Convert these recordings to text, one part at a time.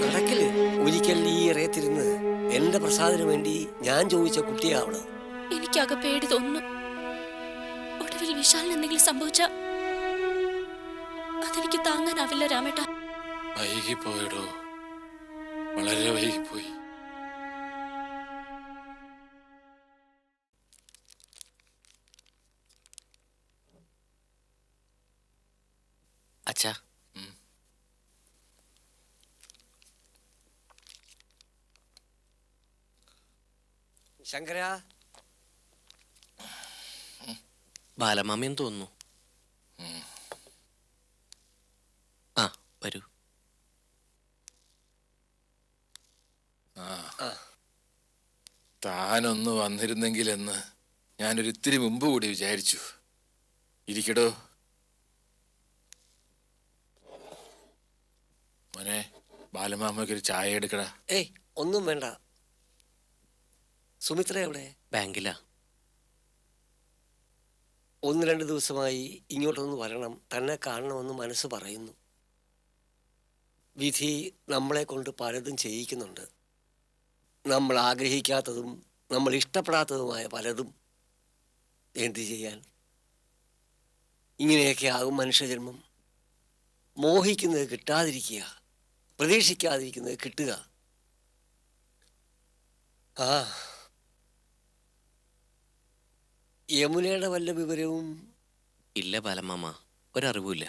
നടക്കില്ല. ഒരിക്കൽ ഈ ഇറയത്തിരുന്ന് എന്റെ പ്രസാദിന് വേണ്ടി ഞാൻ ചോദിച്ച കുട്ടിയാവണം. എനിക്കകെ പേടി തോന്നുന്നു. ഒടുവിൽ വിശാലിന് എന്തെങ്കിലും സംഭവിച്ച അതെനിക്ക് താങ്ങാനാവില്ല രാമേട്ട. വൈകിപ്പോയടോ, വളരെ വൈകിപ്പോയി. അച്ഛാ, ശങ്കര, ബാലമാമയെന്ന് തോന്നുന്നു. ആ വരൂ. താനൊന്ന് വന്നിരുന്നെങ്കിലെന്ന് ഞാനൊരു ഇത്തിരി മുമ്പ് കൂടി വിചാരിച്ചു. ഇരിക്കടോ മോനെ, ബാലമാമയ്ക്കൊരു ചായ എടുക്കടാ. ഏയ് ഒന്നും വേണ്ട. സുമിത്ര എവിടെ? ബാങ്കിലാ. 1-2 ദിവസമായി ഇങ്ങോട്ടൊന്ന് വരണം, തന്നെ കാണണമെന്ന് മനസ്സ് പറയുന്നു. വിധി നമ്മളെ കൊണ്ട് പലതും ചെയ്യിക്കുന്നുണ്ട്. നമ്മൾ ആഗ്രഹിക്കാത്തതും നമ്മൾ ഇഷ്ടപ്പെടാത്തതുമായ പലതും. എന്തു ചെയ്യാൻ? ഇങ്ങനെയൊക്കെ ആകും മനുഷ്യജന്മം. മോഹിക്കുന്നത് കിട്ടാതിരിക്കുക, പ്രതീക്ഷിക്കാതിരിക്കുന്നത് കിട്ടുക. യമുനയുടെ വല്ല വിവരവും? ഇല്ല ബാലമാമ, ഒരറിവുമില്ല.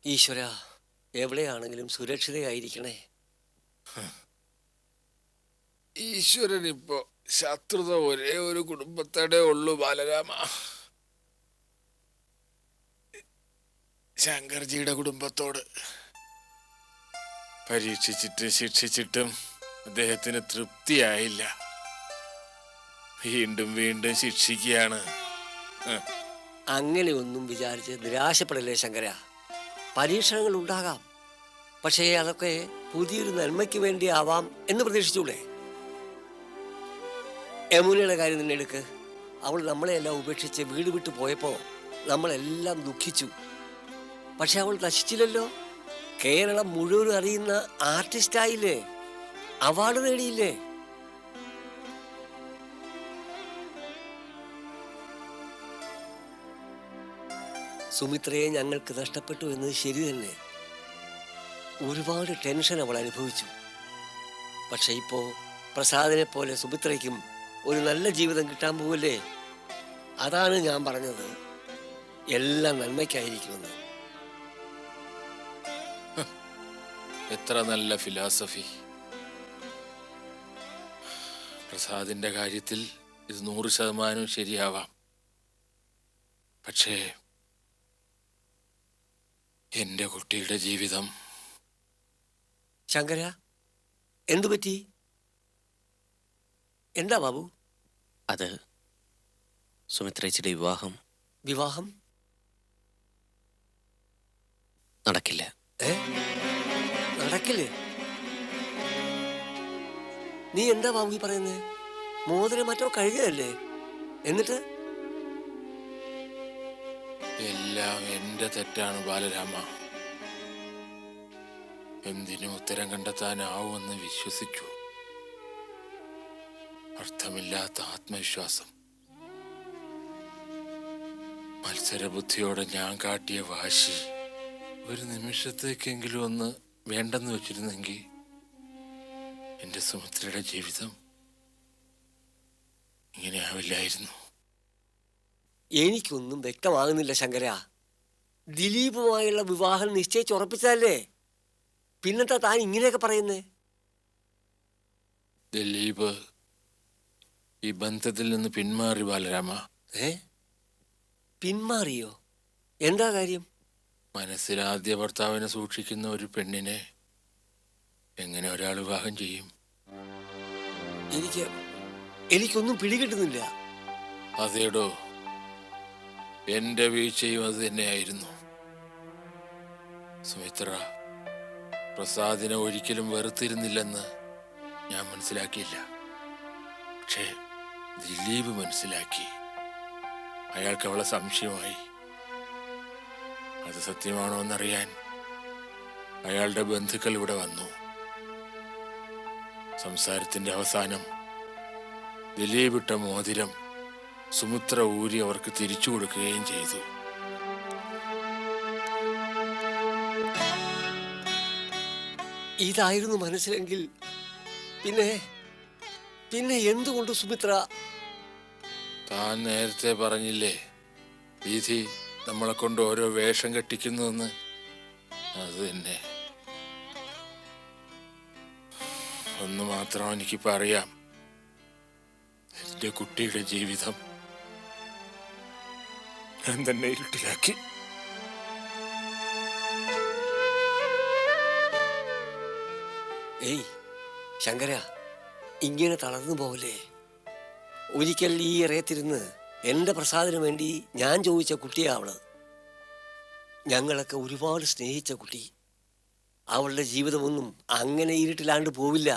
ഈശ്വര, എവിടെയാണെങ്കിലും സുരക്ഷിതയായിരിക്കണേ. ഈശ്വരനിപ്പോ ശത്രുത ഒരേ ഒരു കുടുംബത്തോടെ ഉള്ളൂ ബാലരാമ. ശങ്കർജിയുടെ കുടുംബത്തോട്. പരീക്ഷിച്ചിട്ടും ശിക്ഷിച്ചിട്ടും അദ്ദേഹത്തിന് തൃപ്തിയായില്ല. വീണ്ടും വീണ്ടും ശിക്ഷിക്കുകയാണ്. അങ്ങനെയൊന്നും വിചാരിച്ച് നിരാശപ്പെടല്ലേ ശങ്കര. പരീക്ഷണങ്ങൾ ഉണ്ടാകാം, പക്ഷേ അതൊക്കെ പുതിയൊരു നന്മയ്ക്ക് വേണ്ടി ആവാം എന്ന് പ്രതീക്ഷിച്ചൂടെ? യമുനയുടെ കാര്യം തന്നെ എടുക്ക്. അവൾ നമ്മളെയെല്ലാം ഉപേക്ഷിച്ച് വീട് വിട്ടു പോയപ്പോൾ നമ്മളെല്ലാം ദുഃഖിച്ചു. പക്ഷെ അവൾ നശിച്ചില്ലല്ലോ. കേരളം മുഴുവൻ അറിയുന്ന ആർട്ടിസ്റ്റായില്ലേ, അവാർഡ് നേടിയില്ലേ? സുമിത്രയെ ഞങ്ങൾക്ക് നഷ്ടപ്പെട്ടു എന്നത് ശരി തന്നെ. ഒരുപാട് ടെൻഷൻ അവൾ അനുഭവിച്ചു. പക്ഷെ ഇപ്പോ പ്രസാദിനെ പോലെ സുമിത്രയ്ക്കും ഒരു നല്ല ജീവിതം കിട്ടാൻ പോവല്ലേ. അതാണ് ഞാൻ പറഞ്ഞത്, എല്ലാം നന്മയ്ക്കായിരിക്കുമെന്ന്. എത്ര നല്ല ഫിലോസഫി. പ്രസാദിന്റെ കാര്യത്തിൽ ഇത് 100% ശരിയാവാം. പക്ഷേ എന്റെ കുട്ടിയുടെ ജീവിതം. ശങ്കര, എന്തു പറ്റി? എന്താ ബാബു? അത് സുമിത്രേച്ചിയുടെ വിവാഹം. വിവാഹം നടക്കില്ല. നടക്കില്ലേ? നീ എന്താ ബാബു ഈ പറയുന്നത്? മോതിരം മറ്റോ കഴുകുകയല്ലേ? എന്നിട്ട്? എല്ലാം എന്റെ തെറ്റാണ് ബാലരാമ. എന്തിനും ഉത്തരം കണ്ടെത്താനാവുമെന്ന് വിശ്വസിച്ചു. അർത്ഥമില്ലാത്ത ആത്മവിശ്വാസം. മത്സരബുദ്ധിയോടെ ഞാൻ കാട്ടിയ വാശി ഒരു നിമിഷത്തേക്കെങ്കിലും ഒന്ന് വേണ്ടെന്ന് വെച്ചിരുന്നെങ്കിൽ എന്റെ സുമിത്രയുടെ ജീവിതം ഇങ്ങനെയാവില്ലായിരുന്നു. എനിക്കൊന്നും വ്യക്തമാകുന്നില്ല ശങ്കര. ദിലീപുമായുള്ള വിവാഹം നിശ്ചയിച്ചുറപ്പിച്ചതല്ലേ, പിന്നെന്താ താൻ ഇങ്ങനെയൊക്കെ പറയുന്നേ? ദിലീപ് ഈ ബന്ധത്തിൽ നിന്ന് പിന്മാറി ബാലരാമ. പിന്മാറിയോ? എന്താ കാര്യം? മനസ്സിൽ ആദ്യ ഭർത്താവിനെ സൂക്ഷിക്കുന്ന ഒരു പെണ്ണിനെ എങ്ങനെ ഒരാൾ വിവാഹം ചെയ്യും? എനിക്കൊന്നും പിടികിട്ടുന്നില്ല. അതേടോ, എന്റെ വീഴ്ചയും അത് തന്നെയായിരുന്നു. സുമിത്ര പ്രസാദിനെ ഒരിക്കലും വെറുത്തിരുന്നില്ലെന്ന് ഞാൻ മനസ്സിലാക്കിയില്ല. പക്ഷേ ദിലീപ് മനസ്സിലാക്കി. അയാൾക്ക് അവളെ സംശയമായി. അത് സത്യമാണോ എന്നറിയാൻ അയാളുടെ ബന്ധുക്കൾ ഇവിടെ വന്നു. സംസാരത്തിന്റെ അവസാനം ദിലീപ് ഇട്ട മോതിരം സുമിത്ര ഊരി അവർക്ക് തിരിച്ചു കൊടുക്കുകയും ചെയ്തു. ഇതായിരുന്നു മനസ്സിലെങ്കിൽ പിന്നെ പിന്നെ എന്തുകൊണ്ട് സുമിത്ര? താൻ നേരത്തെ പറഞ്ഞില്ലേ വിധി നമ്മളെ കൊണ്ട് ഓരോ വേഷം കെട്ടിക്കുന്നുവെന്ന്. അത് തന്നെ. ഒന്ന് മാത്രം എനിക്കിപ്പോ അറിയാം, എന്റെ കുട്ടിയുടെ ജീവിതം ഞാൻ തന്നെ ഇരുട്ടിലാക്കി. ഏയ് ശങ്കര, ഇങ്ങനെ തളർന്നു പോകലേ. ഒരിക്കൽ ഈ ഇറയത്തിരുന്ന് എൻ്റെ പ്രസാദിന് വേണ്ടി ഞാൻ ചോദിച്ച കുട്ടിയാ അവള്. ഞങ്ങളൊക്കെ ഒരുപാട് സ്നേഹിച്ച കുട്ടി. അവളുടെ ജീവിതമൊന്നും അങ്ങനെ ഇരുട്ടിലാണ്ട് പോവില്ല.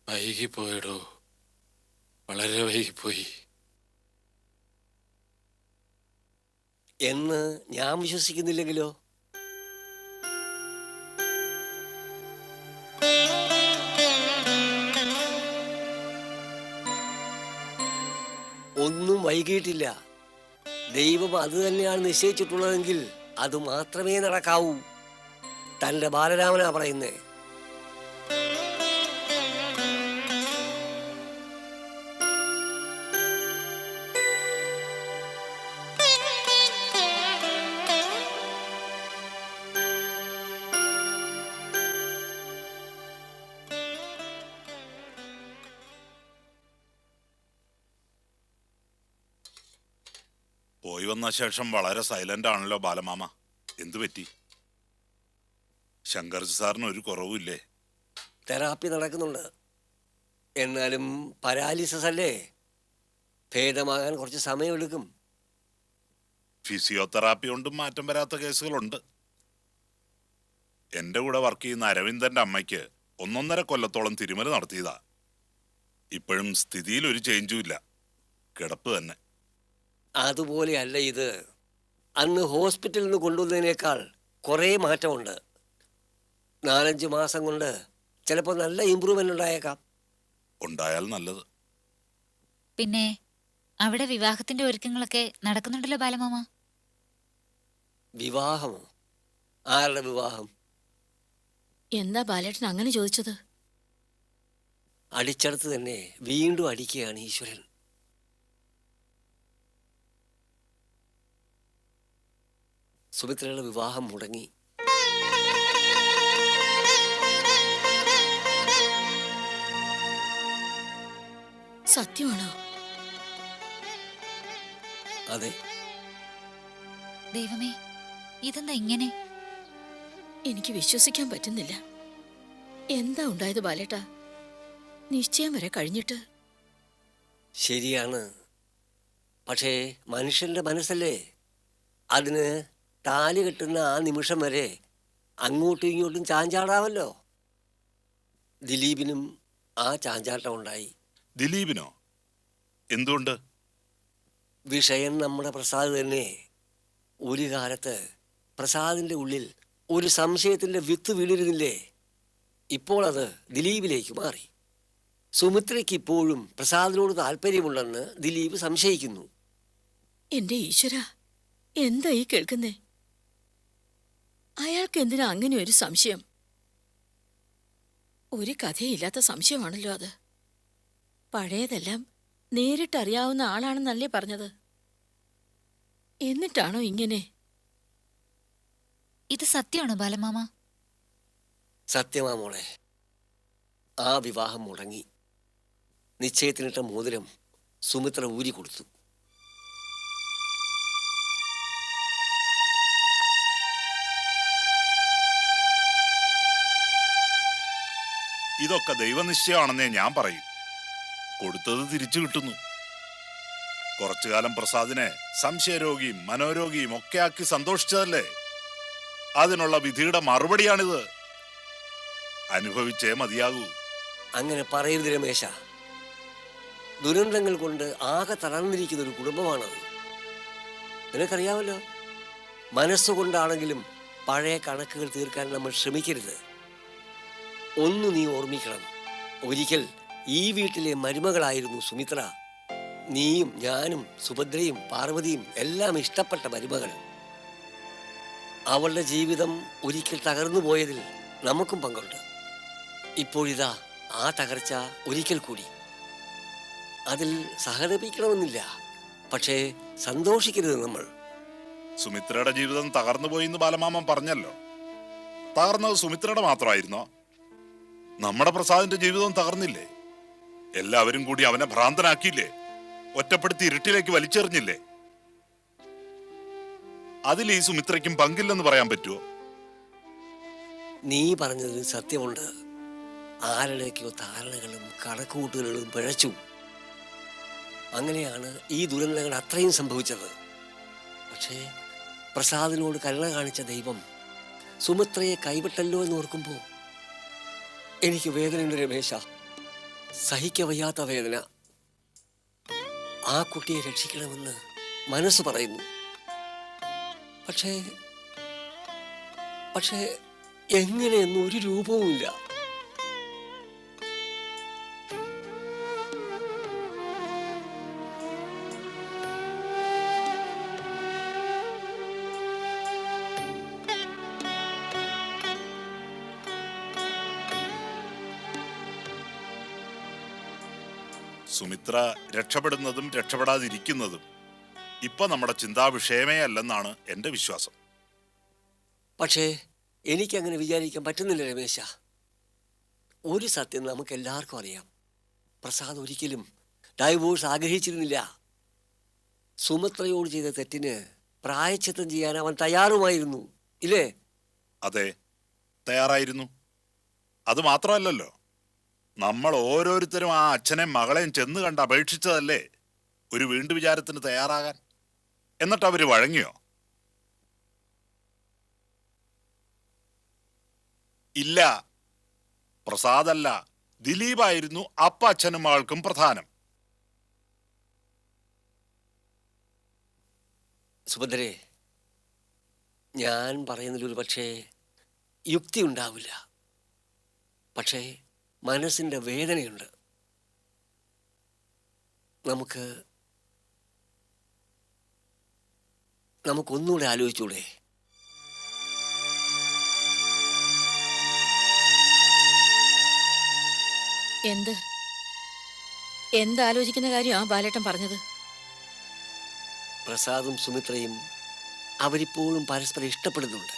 വൈകിപ്പോയടോ, വളരെ വൈകിപ്പോയി എന്ന് ഞാൻ വിശ്വസിക്കുന്നില്ലെങ്കിലോ? ഒന്നും വൈകിട്ടില്ല. ദൈവം അത് തന്നെയാണ് നിശ്ചയിച്ചിട്ടുള്ളതെങ്കിൽ അത് മാത്രമേ നടക്കാവൂ. തൻ്റെ ബാലരാമനാ പറയുന്നേ. പോയി വന്ന ശേഷം വളരെ സൈലന്റ് ആണല്ലോ ബാലമാമ. എന്തു പറ്റി? ശങ്കർ സാറിന് ഒരു കുറവുമില്ലേ? തെറാപ്പി നടക്കുന്നുണ്ട്. എന്നാലും പരാലിസിസ് അല്ലേ, ഭേദമാകാൻ കുറച്ച് സമയമെടുക്കും. ഫിസിയോതെറാപ്പി കൊണ്ടും മാറ്റം വരാത്ത കേസുകളുണ്ട്. എന്റെ കൂടെ വർക്ക് ചെയ്യുന്ന അരവിന്ദന്റെ അമ്മയ്ക്ക് 1.5 കൊല്ലത്തോളം തിരുമല നടത്തിയതാ. ഇപ്പോഴും സ്ഥിതിയിൽ ഒരു ചേഞ്ചും ഇല്ല, കിടപ്പ് തന്നെ. അതുപോലെയല്ല ഇത്. അന്ന് ഹോസ്പിറ്റലിൽ നിന്ന് കൊണ്ടുവന്നതിനേക്കാൾ കുറേ മാറ്റമുണ്ട്. 4-5 മാസം കൊണ്ട് ചിലപ്പോൾ നല്ല ഇമ്പ്രൂവ്മെന്റ് ഉണ്ടായേക്കാം. ഉണ്ടായാൽ നല്ലത്. പിന്നെ അവിടെ വിവാഹത്തിന്റെ ഒരുക്കങ്ങളൊക്കെ നടക്കുന്നുണ്ടല്ലോ ബാലമാമ. വിവാഹമോ? ആരുടെ വിവാഹം? എന്താ ബാലേട്ടൻ അങ്ങനെ ചോദിച്ചത്? അടിച്ചടുത്ത് തന്നെ വീണ്ടും അടിക്കുകയാണ് ഈശ്വരൻ. സുമിത്രയുടെ വിവാഹം മുടങ്ങി. സത്യമാണോ? അതെ. ദൈവമേ, ഇതെന്താ ഇങ്ങനെ? എനിക്ക് വിശ്വസിക്കാൻ പറ്റുന്നില്ല. എന്താ ഉണ്ടായത് ബാലേട്ടാ? നിശ്ചയം വരെ കഴിഞ്ഞിട്ട്. ശരിയാണ്. പക്ഷേ മനുഷ്യന്റെ മനസ്സല്ലേ, അതിന് താലി കെട്ടുന്ന ആ നിമിഷം വരെ അങ്ങോട്ടും ഇങ്ങോട്ടും ചാഞ്ചാടാമല്ലോ. ദിലീപിനും ആ ചാഞ്ചാട്ടം ഉണ്ടായി. ദിലീപിനോ? എന്തുകൊണ്ട്? വിഷയം നമ്മുടെ പ്രസാദ് തന്നെ. ഒരു കാലത്ത് പ്രസാദിന്റെ ഉള്ളിൽ ഒരു സംശയത്തിന്റെ വിത്ത് വീണിരുന്നില്ലേ? ഇപ്പോൾ അത് ദിലീപിലേക്ക് മാറി. സുമിത്രയ്ക്ക് ഇപ്പോഴും പ്രസാദിനോട് താല്പര്യമുണ്ടെന്ന് ദിലീപ് സംശയിക്കുന്നു. എന്റെ ഈശ്വര, എന്താ ഈ കേൾക്കുന്നേ? അയാൾക്ക് എന്തിനാ അങ്ങനെ ഒരു സംശയം? ഒരു കഥയില്ലാത്ത സംശയമാണല്ലോ അത്. പഴയതെല്ലാം നേരിട്ടറിയാവുന്ന ആളാണെന്നല്ലേ പറഞ്ഞത്? എന്നിട്ടാണോ ഇങ്ങനെ? ഇത് സത്യമാണോ ബാലമാമ? സത്യമാ മോളെ. ആ വിവാഹം മുടങ്ങി. നിശ്ചയത്തിനിട്ട മോതിരം സുമിത്ര ഊരി കൊടുത്തു. ഇതൊക്കെ ദൈവനിശ്ചയമാണെന്നേ ഞാൻ പറയും. കൊടുത്തത് തിരിച്ചു കിട്ടുന്നു. കുറച്ചു കാലം പ്രസാദിനെ സംശയരോഗിയും മനോരോഗിയും ഒക്കെ ആക്കി സന്തോഷിച്ചതല്ലേ? അതിനുള്ള വിധിയുടെ മറുപടിയാണിത്. അനുഭവിച്ചേ മതിയാകൂ. അങ്ങനെ പറയരുത് രമേശ. ദുരന്തങ്ങൾ കൊണ്ട് ആകെ തളർന്നിരിക്കുന്ന ഒരു കുടുംബമാണത്. നിനക്കറിയാമല്ലോ. മനസ്സുകൊണ്ടാണെങ്കിലും പഴയ കണക്കുകൾ തീർക്കാൻ നമ്മൾ ശ്രമിക്കരുത്. ഒന്ന് നീ ഓർമ്മിക്കണം, ഒരിക്കൽ ഈ വീട്ടിലെ മരുമകളായിരുന്നു സുമിത്ര. നീയും ഞാനും സുഭദ്രയും പാർവതിയും എല്ലാം ഇഷ്ടപ്പെട്ട മരുമകൾ. അവളുടെ ജീവിതം ഒരിക്കൽ തകർന്നു പോയതിൽ നമുക്കും പങ്കുണ്ട്. ഇപ്പോഴിതാ ആ തകർച്ച ഒരിക്കൽ കൂടി. അതിൽ സഹതപിക്കണമെന്നില്ല, പക്ഷേ സന്തോഷിക്കരുത് നമ്മൾ. സുമിത്രയുടെ ജീവിതം തകർന്നുപോയി എന്ന് ബാലമാമൻ പറഞ്ഞല്ലോ. തകർന്നത് സുമിത്രയുടെ മാത്രമായിരുന്നോ? നമ്മുടെ പ്രസാദിന്റെ ജീവിതം തകർന്നില്ലേ? എല്ലാവരും കൂടി അവനെ ഭ്രാന്തനാക്കിയില്ലേ? ഒറ്റപ്പെടുത്തി ഇരുട്ടിലേക്ക് വലിച്ചെറിഞ്ഞില്ലേ? അതിൽ ഈ സുമിത്രയ്ക്കും പങ്കില്ലെന്ന് പറയാൻ പറ്റുമോ? നീ പറഞ്ഞതിൽ സത്യമുണ്ട്. ആരുടെയൊക്കെയോ ധാരണകളും കണക്കുകൂട്ടലുകളും പിഴച്ചു. അങ്ങനെയാണ് ഈ ദുരന്തങ്ങൾ അത്രയും സംഭവിച്ചത്. പക്ഷേ പ്രസാദിനോട് കരുണ കാണിച്ച ദൈവം സുമിത്രയെ കൈവിട്ടല്ലോ എന്ന് ഓർക്കുമ്പോൾ എനിക്ക് വേദനയുണ്ട് രമേശ, സഹിക്ക വയ്യാത്ത വേദന. ആ കുട്ടിയെ രക്ഷിക്കണമെന്ന് മനസ്സ് പറയുന്നു. പക്ഷേ പക്ഷേ എങ്ങനെയെന്നും ഒരു രൂപവുമില്ല. സുമിത്ര രക്ഷപ്പെടുന്നതും രക്ഷപ്പെടാതിരിക്കുന്നതും ഇപ്പൊ നമ്മുടെ ചിന്താ വിഷയമേ അല്ലെന്നാണ് എന്റെ വിശ്വാസം. പക്ഷേ എനിക്കങ്ങനെ വിചാരിക്കാൻ പറ്റുന്നില്ല രമേശ. ഒരു സത്യം നമുക്ക് എല്ലാവർക്കും അറിയാം, പ്രസാദ് ഒരിക്കലും ഡൈവോഴ്സ് ആഗ്രഹിച്ചിരുന്നില്ല. സുമിത്രയോട് ചെയ്ത തെറ്റിന് പ്രായശ്ചിത്തം ചെയ്യാൻ അവൻ തയ്യാറുമായിരുന്നു, ഇല്ലേ? അതെ, തയ്യാറായിരുന്നു. അത് മാത്രമല്ലല്ലോ, നമ്മൾ ഓരോരുത്തരും ആ അച്ഛനെയും മകളെയും ചെന്ന് കണ്ട് അപേക്ഷിച്ചതല്ലേ ഒരു വീണ്ടു വിചാരത്തിന് തയ്യാറാകാൻ. എന്നിട്ട് അവര് വഴങ്ങിയോ? ഇല്ല, പ്രസാദല്ല, ദിലീപായിരുന്നു അപ്പ അച്ഛനും മകൾക്കും പ്രധാനം. സുഭദ്രേ, ഞാൻ പറയുന്നതിലൊരു പക്ഷേ യുക്തി ഉണ്ടാവില്ല, പക്ഷേ മനസ്സിൻ്റെ വേദനയുണ്ട്. നമുക്കൊന്നുകൂടെ ആലോചിച്ചൂടെ? എന്താലോചിക്കുന്ന കാര്യമാ ബാലേട്ടൻ പറഞ്ഞത്? പ്രസാദും സുമിത്രയും അവരിപ്പോഴും പരസ്പരം ഇഷ്ടപ്പെടുന്നുണ്ട്,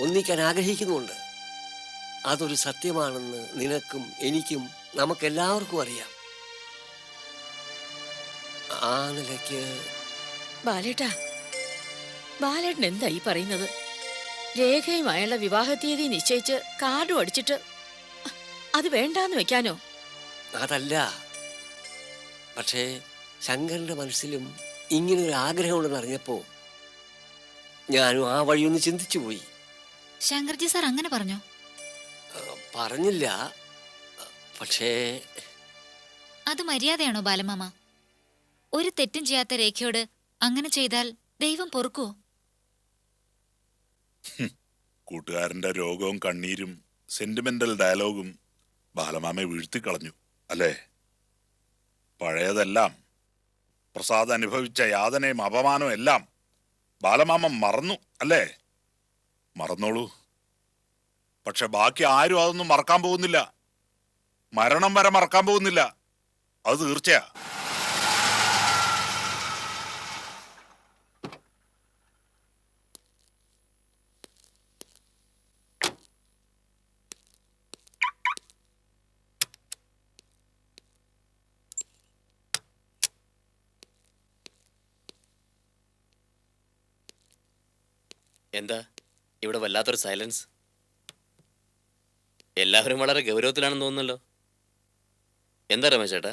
ഒന്നിക്കാൻ ആഗ്രഹിക്കുന്നുമുണ്ട്. അതൊരു സത്യമാണെന്ന് നിനക്കും എനിക്കും നമുക്കെല്ലാവർക്കും അറിയാം. ആ നിലയ്ക്ക് ബാലേട്ടൻ എന്താ ഈ പറയുന്നത്? രേഖയുമായുള്ള വിവാഹ തീയതി നിശ്ചയിച്ച് കാർഡും അടിച്ചിട്ട് അത് വേണ്ടാന്ന് വെക്കാനോ? അതല്ല, പക്ഷേ ശങ്കരന്റെ മനസ്സിലും ഇങ്ങനൊരു ആഗ്രഹമുണ്ടെന്ന് അറിഞ്ഞപ്പോ ഞാനും ആ വഴിയൊന്ന് ചിന്തിച്ചു പോയി. ശങ്കർജി സാർ അങ്ങനെ പറഞ്ഞോ? പറഞ്ഞില്ല, പക്ഷേ അത് മര്യാദയാണോ ബാലമാമ? ഒരു തെറ്റും ചെയ്യാത്ത രേഖയോട് അങ്ങനെ ചെയ്താൽ ദൈവം പൊറുക്കുവോ? കൂട്ടുകാരന്റെ രോഗവും കണ്ണീരും സെന്റിമെന്റൽ ഡയലോഗും ബാലമാമയെ വീഴ്ത്തിക്കളഞ്ഞു അല്ലേ? പഴയതെല്ലാം, പ്രസാദ് അനുഭവിച്ച യാതനയും അപമാനവും എല്ലാം ബാലമാമ മറന്നു അല്ലേ? മറന്നോളൂ. പക്ഷെ ബാക്കി ആരും അതൊന്നും മറക്കാൻ പോകുന്നില്ല. മരണം വരെ മറക്കാൻ പോകുന്നില്ല, അത് തീർച്ചയാ. എന്താ ഇവിടെ വല്ലാത്തൊരു സൈലൻസ്? എല്ലാവരും വളരെ ഗൗരവത്തിലാണെന്ന് തോന്നുന്നല്ലോ. എന്താ രമേശേട്ടാ?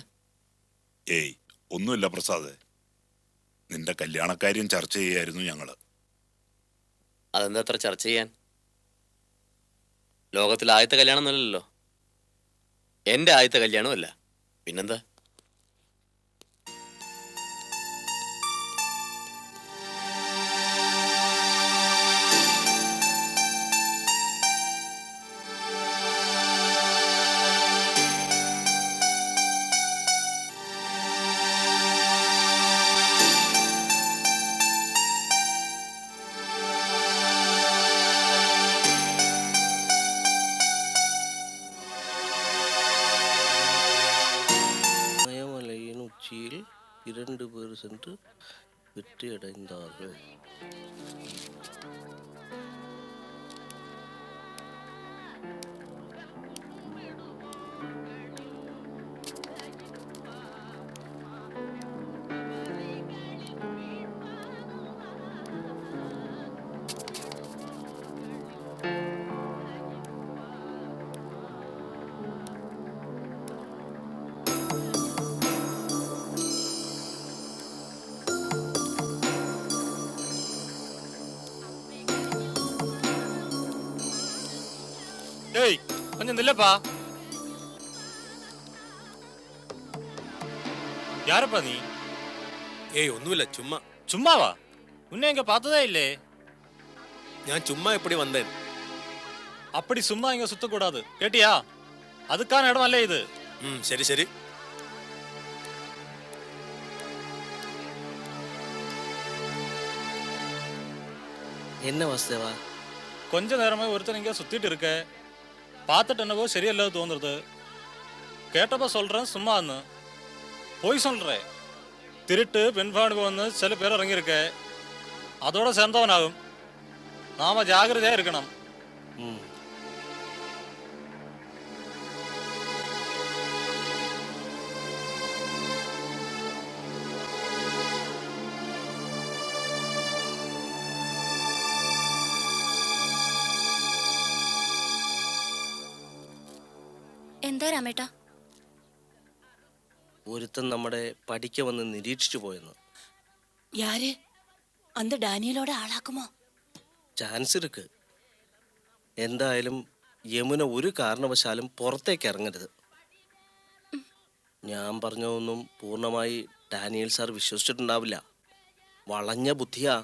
ഏയ് ഒന്നുമില്ല പ്രസാദ്, നിന്റെ കല്യാണക്കാര്യം ചർച്ച ചെയ്യായിരുന്നു ഞങ്ങള്. അതെന്താ അത്ര ചർച്ച ചെയ്യാൻ? ലോകത്തിലെ ആദ്യത്തെ കല്യാണം ഒന്നുമല്ലല്ലോ. എൻ്റെ ആദ്യത്തെ കല്യാണമല്ല, പിന്നെന്താ? சென்று வெற்றி அடைந்தார்கள். டேய் கொஞ்சம் நில்லப்பா. யாரப்பா நீ? ഏയ് ഒന്നുമില്ല ചുമ്മാ சும்மாவா? உன்னை இங்க பார்த்ததே இல்லே. ഞാൻ ചുമ്മാ എപ്പടി വന്നേൻ. அப்படி சும்மா இங்க சுத்தக்கூடாது கேட்டியா? அதுக்கான இடம் அல்ல இது. ശരി ശരി. என்ன வாசுதேவா? கொஞ்ச நேரமே ஒருத்தர் இங்க சுத்திட்டு இருக்க. பார்த்துட்டு என்னவோ சரியில்லாத தோணுறது. கேட்டப்ப சொல்றேன் சும்மான்னு. போய் சொல்றேன். திருட்டு பெண்பாடுன்னு சில பேர் இறங்கியிருக்க. அதோட சேர்ந்தவனாகும். நாம ஜாகிரதையா இருக்கணும். ம். എന്താ രാമേട്ടാ? ഒരുത്തൻ നമ്മുടെ പഠിക്ക വന്ന് നിരീക്ഷിച്ചു പോയെന്ന്. யாரு? அந்த ഡാനിയലോടെ ആളാക്കുമോ? ചാൻസ് ഇருக்கு. എന്തായാലും യമുന ഒരു കാരണവശാലും പുറത്തേക്ക് ഇറങ്ങരുത്. ഞാൻ പറഞ്ഞതൊന്നും പൂർണ്ണമായി ഡാനിയൽ സാർ വിശ്വസിച്ചിട്ടുണ്ടാവില്ല. വളഞ്ഞ ബുദ്ധിയാ.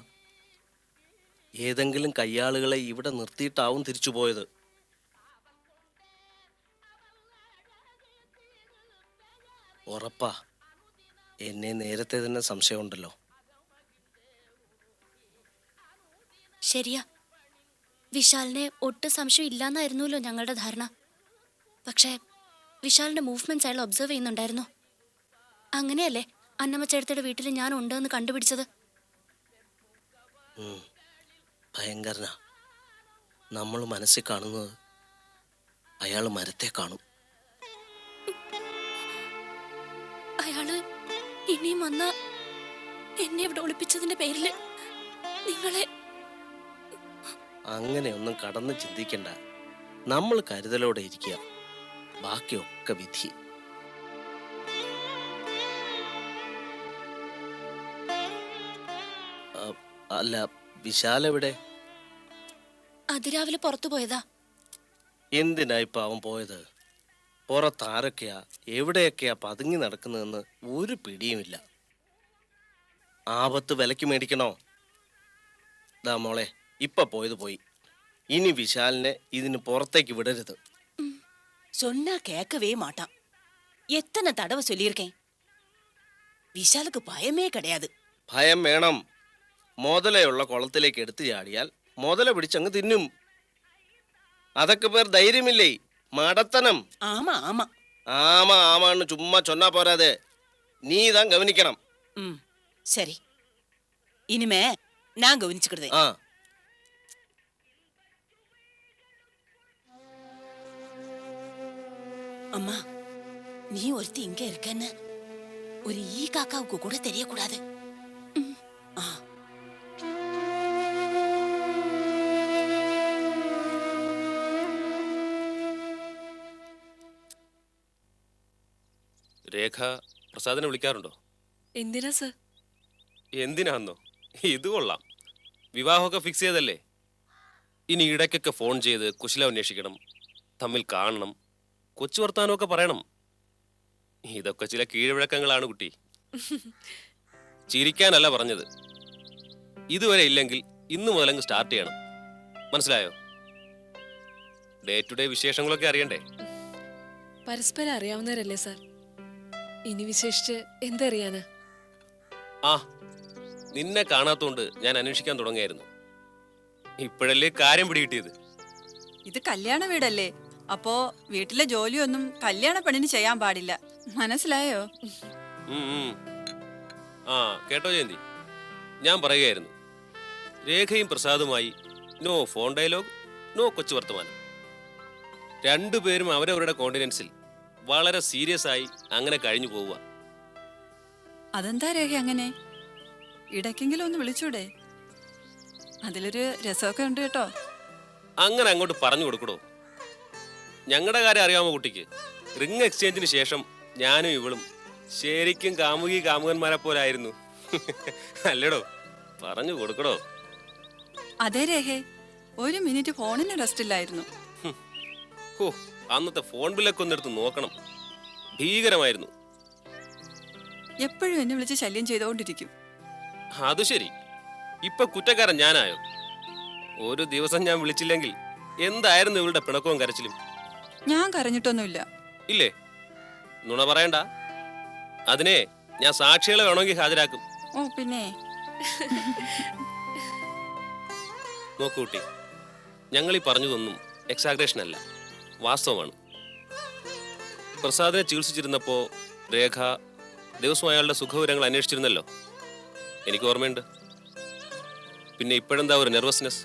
ഏതെങ്കിലും കയ്യാളുകളെ ഇവിടെ നിർത്തിയിട്ടാവും തിരിച്ചു പോയത്. ഉറപ്പാ. എന്നെ നേരത്തെ തന്നെ സംശയമുണ്ടല്ലോ. ശരിയാ. വിശാലിനെ ഒട്ടും സംശയം ഇല്ലാന്നായിരുന്നല്ലോ ഞങ്ങളുടെ ധാരണ. പക്ഷേ വിശാലിന്റെ മൂവ്മെന്റ്സ് അയാൾ ഒബ്സർവ് ചെയ്യുന്നുണ്ടായിരുന്നു. അങ്ങനെയല്ലേ അന്നമ്മച്ചേട്ടയുടെ വീട്ടിൽ ഞാൻ ഉണ്ടെന്ന് കണ്ടുപിടിച്ചത്? ഭയങ്കരനാ. നമ്മൾ മനസ്സിൽ കാണുന്നത് അയാൾ മരത്തെ കാണും. അയാള് ഇനിയും വന്ന എന്നെ ഇവിടെ ഒളിപ്പിച്ചതിന്റെ പേരില് നിങ്ങളെ... അങ്ങനെയൊന്നും കടന്ന് ചിന്തിക്കണ്ട. നമ്മൾ കരുതലോടെ ഇരിക്കുക. ബാക്കിയൊക്കെ വിധി. അല്ല, വിശാൽ എവിടെ? അതിരാവിലെ പുറത്തു പോയതാ. എന്തിനാ ഇപ്പൊ അവൻ പോയത്? പുറത്താരൊക്കെയാ എവിടെയൊക്കെയാ പതുങ്ങി നടക്കുന്നതെന്ന് ഒരു പിടിയുമില്ല. ആപത്ത് വിലക്ക് മേടിക്കണോ? ദാ മോളെ, ഇപ്പൊ പോയത് പോയി. ഇനി വിശാലിനെ ഇതിന് പുറത്തേക്ക് വിടരുത്. சொன்னா கேட்கவே மாட்டான். எத்தனை தடவை சொல்லியிருக்கேன். விஷாலுக்கு பயமே கிடையாது. ഭയം വേണം. മുതലയുള്ള കുളത്തിലേക്ക് എടുത്തു ചാടിയാൽ മുതല പിടിച്ചങ്ങ് തിന്നും. അതൊക്കെ പേർ ധൈര്യമില്ലേ? മടത്തനം. ஆமா ஆமா. ആമാ ആമാന്ന് ചുമ്മാ ചൊന്നാ പോരാതെ നീ ഇതാ ഗവനിക്കണം. ம் சரி, இனிமே நான் கவனிச்சுக்கிடுதேன். ആ அம்மா, நீ ஒருத்தி இங்க இருக்கன்னு ஒரு ஈ காக்காவுக்கு கூட தெரியக்கூடாது. ஆ. രേഖ പ്രസാദിനെ വിളിക്കാറുണ്ടോ? എന്തിനാ സർ? എന്തിനാന്നോ? ഇത് കൊള്ളാം. വിവാഹമൊക്കെ ഫിക്സ് ചെയ്തല്ലേ? ഇനി ഇടയ്ക്കൊക്കെ ഫോൺ ചെയ്ത് കുശലം അന്വേഷിക്കണം, തമ്മിൽ കാണണം, കൊച്ചു വർത്താനമൊക്കെ പറയണം. ഇതൊക്കെ ചില കീഴ്വഴക്കങ്ങളാണ് കുട്ടി. ചിരിക്കാനല്ല പറഞ്ഞത്. ഇതുവരെ ഇല്ലെങ്കിൽ ഇന്നു മുതലങ്ങ് സ്റ്റാർട്ട് ചെയ്യണം. മനസ്സിലായോ? ഡേ ടു ഡേ വിശേഷങ്ങളൊക്കെ അറിയണ്ടേ? പരസ്പരം അറിയാവുന്നവരല്ലേ സാർ? ഇനി വിശേഷിച്ച് എന്തറിയാനാ? ആ, നിന്നെ കാണാത്തോണ്ട് ഞാൻ അന്വേഷിക്കാൻ തുടങ്ങിയായിരുന്നു. ഇപ്പോഴല്ലേ കാര്യം പിടികിട്ടിയത്. ഇത് കല്യാണ വീടല്ലേ, അപ്പോ വീട്ടിലെ ജോലിയൊന്നും കല്യാണ പെണ്ണിന് ചെയ്യാൻ പാടില്ല. മനസ്സിലായോ? ഉം, ഉം. ആ കേട്ടോ ജയന്തി, ഞാൻ പറയുകയായിരുന്നു, രേഖയും പ്രസാദുമായി നോ ഫോൺ ഡയലോഗ്, നോ കൊച്ചു വർത്തമാനം. രണ്ടുപേരും അവരവരുടെ കോണ്ടിനൻസിൽ വളരെ സീരിയസ് ആയി അങ്ങനെ കഴിഞ്ഞു പോവുക. അതെന്താ രേഖ അങ്ങനെ? ഇടയ്ക്കെങ്കിലും ഒന്ന് വിളിച്ചൂടെ? അതിലൊരു രസമൊക്കെ ഉണ്ട് കേട്ടോ. അങ്ങനെ അങ്ങോട്ട് പറഞ്ഞു കൊടുക്കടോ. ഞങ്ങളുടെ കാര്യം അറിയാമോ കുട്ടിക്ക്? റിംഗ് എക്സ്ചേഞ്ചിന് ശേഷം ഞാനും ഇവളും ശരിക്കും കാമുകന്മാരെ പോലായിരുന്നു. അല്ലേടോ? പറഞ്ഞു കൊടുക്കടോ. അതെ രേഖേ, ഒരു മിനിറ്റ് ഫോണിന് റെസ്റ്റ് ഇല്ലായിരുന്നു. ഓ, അന്നത്തെ ഫോൺ ബില്ലൊക്കെ ഒന്നെടുത്ത് നോക്കണം, ഭീകരമായിരുന്നു. എപ്പോഴും എന്നെ വിളിച്ച് ശല്യം ചെയ്തുകൊണ്ടിരിക്കും. അത് ശരി, ഇപ്പൊ കുറ്റക്കാരൻ ഞാനായോ? ഒരു ദിവസം ഞാൻ വിളിച്ചില്ലെങ്കിൽ എന്തായിരുന്നു ഇവളുടെ പിണക്കവും കരച്ചിലും? ഞാൻ കരഞ്ഞിട്ടൊന്നുമില്ല. ഇല്ലേ? നുണ പറയണ്ട. അതിനെ ഞാൻ സാക്ഷികളെ വേണമെങ്കിൽ ഹാജരാക്കും. ഓ പിന്നെ. നോക്കൂ കുട്ടി, ഞങ്ങൾ ഈ പറഞ്ഞതൊന്നും എക്സാഗ്രേഷൻ അല്ല, വാസ്തവമാണ്. പ്രസാദിനെ ചികിത്സിച്ചിരുന്നപ്പോ രേഖ ദിവസവും അയാളുടെ സുഖവിവരങ്ങൾ അന്വേഷിച്ചിരുന്നല്ലോ, എനിക്ക് ഓർമ്മയുണ്ട്. പിന്നെ ഇപ്പോഴെന്താ ഒരു നെർവസ്നെസ്?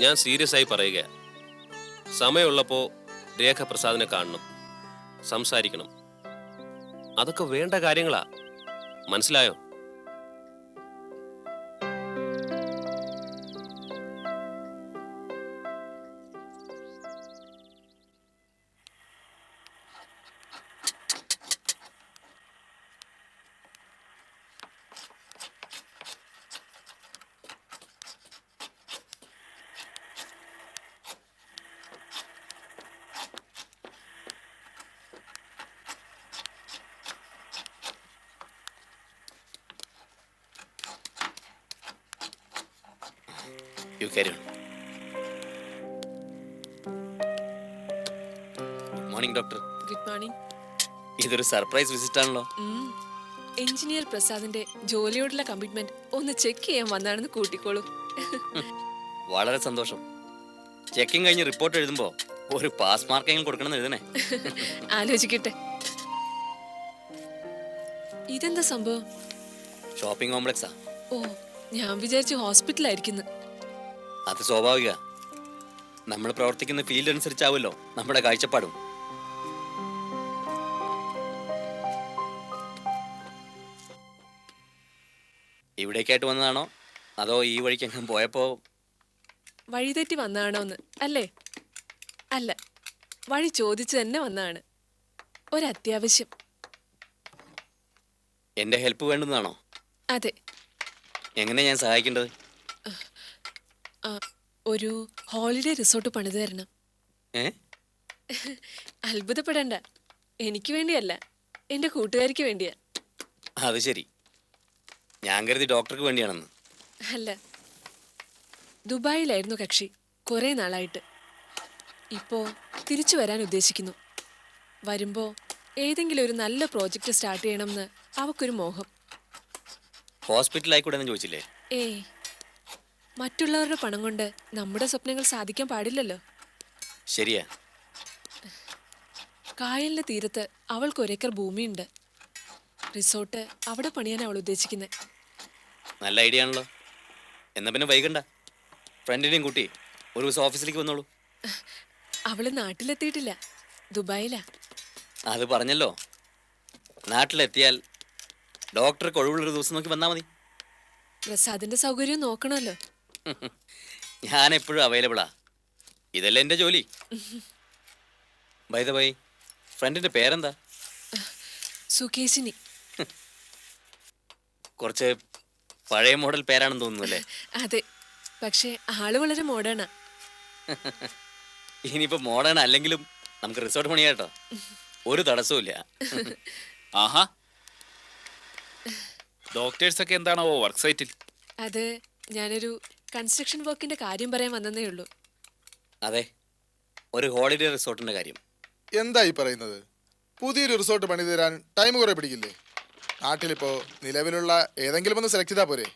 ഞാൻ സീരിയസ് ആയി പറയുക, സമയമുള്ളപ്പോ രേഖ പ്രസാദിനെ കാണണം, സംസാരിക്കണം. അതൊക്കെ വേണ്ട കാര്യങ്ങളാ, മനസ്സിലായോ? You carry on. Good morning, doctor. Good morning. ഇതൊരു സർപ്രൈസ് വിസിറ്റ് ആണല്ലോ. എഞ്ചിനീയർ പ്രസാദിന്റെ ജോലിയോടുള്ള കമ്മിറ്റ്മെന്റ് ഒന്ന് ചെക്ക് ചെയ്യാൻ വന്നാണെന്ന് കൂട്ടിക്കോളൂ. വളരെ സന്തോഷം. ചെക്കിംഗ് കഴിഞ്ഞ് റിപ്പോർട്ട് എഴുതുമ്പോ ഒരു പാസ് മാർക്കെങ്കിലും കൊടുക്കണം എഴുതണേ. ആലോചിക്കട്ടെ. ഇതെന്താ സംഭവം? ഷോപ്പിംഗ് കോംപ്ലക്സാ. ഓ, ഞാൻ വിചാരിച്ചു ഹോസ്പിറ്റലായിരിക്കുന്നു. അത് സ്വാഭാവിക. നമ്മൾ പ്രവർത്തിക്കുന്ന ഫീൽഡ് അനുസരിച്ചാവുമല്ലോ നമ്മുടെ കാഴ്ചപ്പാടും. ഇവിടേക്കായിട്ട് വന്നതാണോ അതോ ഈ വഴിക്ക് എങ്ങനെ പോയപ്പോ? വഴിതെറ്റി വന്നാണോന്ന് അല്ലേ? അല്ല, വഴി ചോദിച്ചു തന്നെ വന്നതാണ്. ഒരത്യാവശ്യം. എന്റെ ഹെൽപ്പ് വേണ്ടുന്നതാണോ? അതെ. എങ്ങനെ ഞാൻ സഹായിക്കേണ്ടത്? ഒരു ഹോളിഡേ റിസോർട്ട് പണിത് തരണം. ഏ? അത്ഭുതപ്പെടണ്ട, എനിക്ക് വേണ്ടിയല്ല, എന്റെ കൂട്ടുകാരിക്ക് വേണ്ടിയാ. അത് ശരി, ഞാൻ കരുതി ഡോക്ടർക്ക് വേണ്ടിയാണെന്ന്. അല്ല, ദുബായിലായിരുന്നു കക്ഷി കുറെ നാളായിട്ട്. ഇപ്പോ തിരിച്ചു വരാൻ ഉദ്ദേശിക്കുന്നു. വരുമ്പോ ഏതെങ്കിലും ഒരു നല്ല പ്രോജക്റ്റ് സ്റ്റാർട്ട് ചെയ്യണമെന്ന് അവക്കൊരു മോഹം. ഹോസ്പിറ്റലായിക്കൂടെ ചോദിച്ചില്ലേ? ഏയ്, മറ്റുള്ളവരുടെ പണം കൊണ്ട് നമ്മുടെ സ്വപ്നങ്ങൾ സാധിക്കാൻ പാടില്ലല്ലോ. ശരിയാ. കായലിന്റെ തീരത്ത് അവൾക്ക് ഒരേക്കർ ഭൂമിയുണ്ട്. റിസോർട്ട് അവിടെ പണിയാൻ അവൾ ഉദ്ദേശിക്കുന്നത്. നല്ല ഐഡിയ ആണല്ലോ. എന്നാ പിന്നെ വൈകണ്ട, ഫ്രണ്ടിനെയും കൂട്ടി ഒരു ദിവസം ഓഫീസിലേക്ക് വന്നോളൂ. അവള് നാട്ടിലെത്തിയിട്ടില്ല, ദുബായിലാ. അത് പറഞ്ഞല്ലോ, നാട്ടിലെത്തിയാൽ ഡോക്ടർക്ക് ഒഴിവുള്ളൊരു ദിവസം നോക്കി വന്നാൽ മതി. പ്രസാദിന്റെ സൗകര്യം നോക്കണമല്ലോ. ഞാൻ എപ്പോഴും അവൈലബിളാ, ഇതല്ലേ എൻ്റെ ജോലി. ബൈ ദ ബൈ, ഫ്രണ്ടിന്റെ പേരെന്താ? സുകേശിനി. കുറച്ച് പഴയ മോഡൽ പേരാണെന്ന് തോന്നുന്നു അല്ലേ? അതെ, പക്ഷേ ആള് വളരെ മോഡേണാ. ഇനിയിപ്പോ മോഡേൺ അല്ലെങ്കിലും നമുക്ക് റിസോർട്ട് പണിയാട്ടോ, ഒരു തടസ്സവും ഇല്ല. ആഹാ, ഡോക്ടേഴ്സ് ഒക്കെ എന്താണോ വർക്ക് സൈറ്റിൽ? അത് ഞാനൊരു കൺസ്ട്രക്ഷൻ വർക്കിന്റെ കാര്യം പറയാൻ വന്നതേ ഉള്ളൂ. അതെ, ഒരു ഹോളിഡേ റിസോർട്ടിന്റെ കാര്യം. എന്തായി പറയുന്നത്? പുതിയൊരു റിസോർട്ട് പണി തരാൻ ടൈം കുറെ പിടിക്കില്ലേ? നാട്ടിലിപ്പോ നിലവിലുള്ള ഏതെങ്കിലും ഒന്ന് സെലക്ട് ചെയ്താ പോരെ?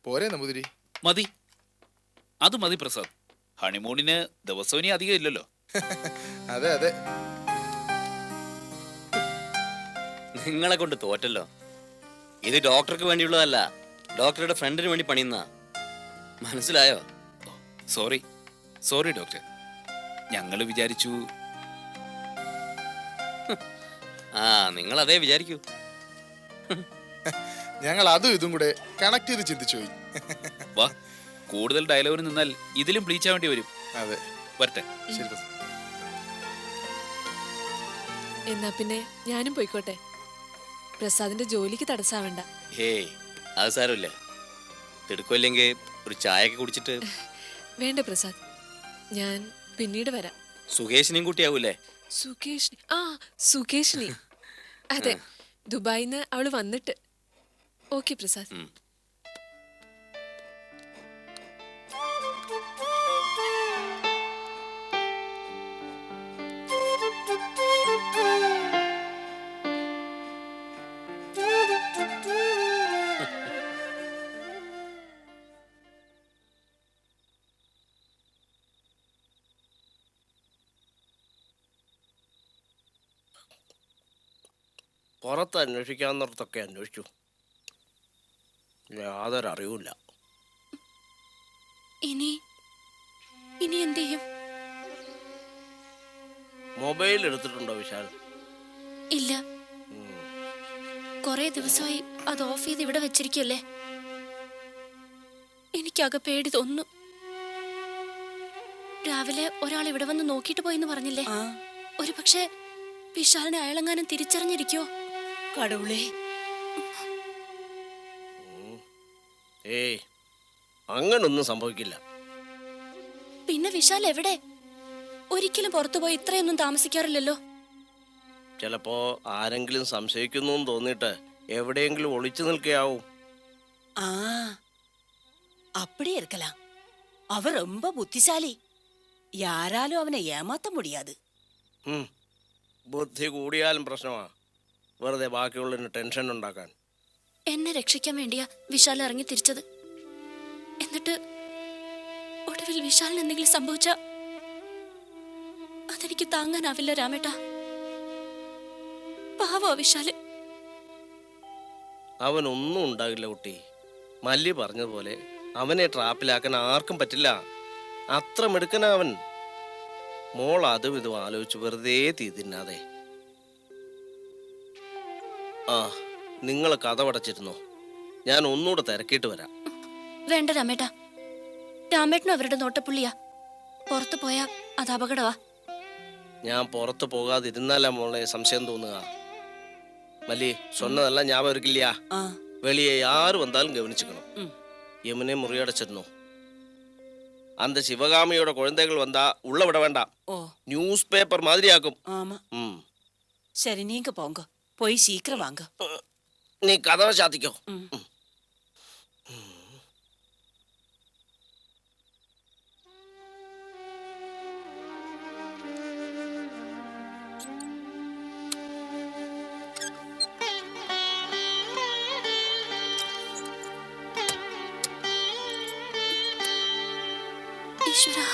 പോരെ നമ്പൂതിരി? മതി, അത് മതി പ്രസാദ്. ഹണിമൂണിന് ദിവസവും ഇനി അധികം ഇല്ലല്ലോ. അതെ അതെ, നിങ്ങളെ കൊണ്ട് തോറ്റല്ലോ. ഇത് ഡോക്ടർക്ക് വേണ്ടിയുള്ളതല്ല, ഡോക്ടറുടെ ഫ്രണ്ടിന് വേണ്ടി പണിയുന്ന. മനസ്സിലായോ? സോറി സോറി ഡോക്ടർ, ഞങ്ങൾ വിചാരിച്ചു. ആ, നിങ്ങൾ അതേ വിചാരിക്കൂ. ഞങ്ങൾ അതും ഇതും കൂടെ കണക്ട് ചെയ്ത് ചിന്തിച്ചു പോയി. വാ, കൂടുതൽ ഡയലോഗിന് നിന്നാൽ ഇതിലും ബ്ലീച്ച് ആവേണ്ടി വരും. അതെ, വരട്ടെ. ശരി പ്രസാദ്. എന്നാ പിന്നെ ഞാനും പോയിക്കോട്ടെ. പ്രസാദിന്റെ ജോലിക്ക് തടസ്സാവണ്ട. ഹേയ്, അത് സാരമില്ല. തിടുക്കമില്ലെങ്കിൽ ഒരു ചായയൊക്കെ കുടിച്ചിട്ട്. വേണ്ട പ്രസാദ്, ഞാൻ പിന്നീട് വരാം. സുകേഷിനെയും കൂട്ടിയാവൂലേ? സുകേഷിനി, ആ സുകേഷിനി, അതെ, ദുബായിന്ന് അവള് വന്നിട്ട്. ഓക്കെ പ്രസാദ്. പുറത്ത് അന്വേഷിക്കാവുന്നിടത്തൊക്കെ അന്വേഷിച്ചു, യാതൊരു അറിവില്ല. ഇനി എന്ത് ചെയ്യും? മൊബൈൽ എടുത്തിട്ടുണ്ടോ വിശാൽ? ഇല്ല, കൊറേ ദിവസമായി അത് ഓഫ് ചെയ്ത് ഇവിടെ വെച്ചിരിക്കല്ലേ. എനിക്കാകെ പേടി തോന്നുന്നു. രാവിലെ ഒരാൾ ഇവിടെ വന്ന് നോക്കിയിട്ട് പോയിന്ന് പറഞ്ഞില്ലേ? ഒരു പക്ഷേ വിശാലിനെ അയാളെങ്ങാനും തിരിച്ചറിഞ്ഞിരിക്കോ? കടവുളേ, ഏയ്, അങ്ങനൊന്നും സംഭവിക്കില്ല. പിന്നെ വിശാൽ എവിടെ? ഒരിക്കലും പുറത്തുപോയി ഇത്രയൊന്നും താമസിക്കാറില്ലല്ലോ. ചിലപ്പോ ആരെങ്കിലും സംശയിക്കുന്നു തോന്നിയിട്ട് എവിടെയെങ്കിലും ഒളിച്ചു നിൽക്കുകയാവും. ആ அப்படி இருக்கலாம். அவன் ரொம்ப புத்திசாலி. யாராலும் அவனை ஏமாத்த முடியாது. ബുദ്ധി കൂടിയാലും പ്രശ്നമാ, വെറുതെ ബാക്കിയുള്ളതിന് ടെൻഷൻ ഉണ്ടാക്കാൻ. എന്നെ രക്ഷിക്കാൻ വേണ്ടിയാ വിശാൽ ഇറങ്ങി തിരിച്ചത്. എന്നിട്ട് ഒടുവിൽ വിശാലിന് എന്തെങ്കിലും സംഭവിച്ച അതെനിക്ക് താങ്ങാനാവില്ല രാമേട്ടാ. പാവോ വിശാല്. അവനൊന്നും ഉണ്ടാകില്ല കുട്ടി. മല്ലി പറഞ്ഞതുപോലെ അവനെ ട്രാപ്പിലാക്കാൻ ആർക്കും പറ്റില്ല. അത്ര മിടുക്കനാ അവൻ. മോൾ അതും ഇതും ആലോചിച്ച് വെറുതെ തീ തിന്നാതെ. ആ, നിങ്ങൾ കഥ പടച്ചിരുന്നോ? ഞാൻ ഒന്നുകൂടെ തിരക്കിയിട്ട് വരാം. വേണ്ട രാമേട്ടാ, രാമേട്ടനും അവരുടെ നോട്ടപ്പുള്ളിയാ. പുറത്തു പോയാ അത് അപകടവാ. ഞാൻ പുറത്ത് പോകാതിരുന്നാലാ മോളെ സംശയം തോന്നുക. മല്ലി சொன்னதெல்லாம் ஞாபகம் இருக்கில்லையா? வெளியே யாரு வந்தாலும் கவனிச்சுக்கணும். யமுனை முறியடைச்சிடணும். அந்த சிவகாமியோட குழந்தைகள் வந்தா உள்ள விட வேண்டாம். நியூஸ் பேப்பர் மாதிரி ஆக்கும். ஆமா. சரி, நீங்க போங்க, போய் சீக்கிரம் வாங்க. நீ கதவை சாத்திக்கோ. ഈശ്വരാ.